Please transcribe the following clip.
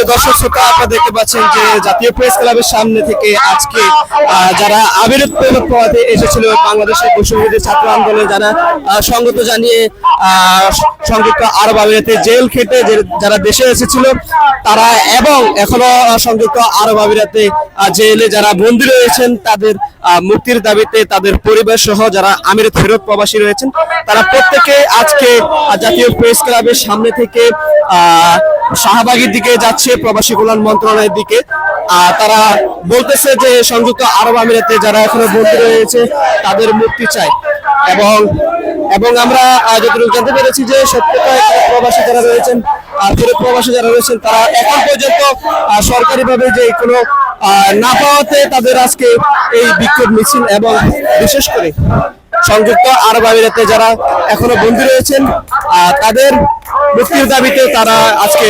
প্রিয় দর্শক শ্রোতা, আপনারা দেখতে পাচ্ছেন যে জাতীয় প্রেস ক্লাবের সামনে থেকে আজকে যারা আবিরের পথে এসেছিল বাংলাদেশের বৈষম্যবিরোধী ছাত্র আন্দোলনে যারা সংগত জানিয়ে সংযুক্ত আরব আমিরাতে জেল খেটে যারা দেশে এসেছিল তারা এবং এখনো সংযুক্ত আরব আমিরাতে জেলে যারা বন্দী রয়েছেন তাদের মুক্তির দাবিতে তাদের পরিবার সহ যারা আমিরাত ফেরত প্রবাসী রয়েছেন তারা প্রত্যেকে আজকে জাতীয় প্রেস ক্লাবের সামনে থেকে শাহবাগের দিকে যাচ্ছে, প্রবাসী কল্যাণ মন্ত্রণালয়ের দিকে। তারা বলতেছে যে সংযুক্ত আরব আমিরাতে যারা এখনো বন্দী রয়েছে তাদের মুক্তি চাই এবং আমরা যতটুকু জানতে পেরেছি যে সত্যতা প্রবাসী যারা রয়েছেন ফেরত প্রবাসী যারা রয়েছেন তারা এখন পর্যন্ত সরকারিভাবে যে কোনো না পাওয়াতে তাদের আজকে এই বিক্ষোভ মিছিল এবং বিশেষ করে সংযুক্ত আরব আমিরাতে যারা এখনো বন্দী রয়েছেন তাদের মুক্তির দাবিতে তারা আজকে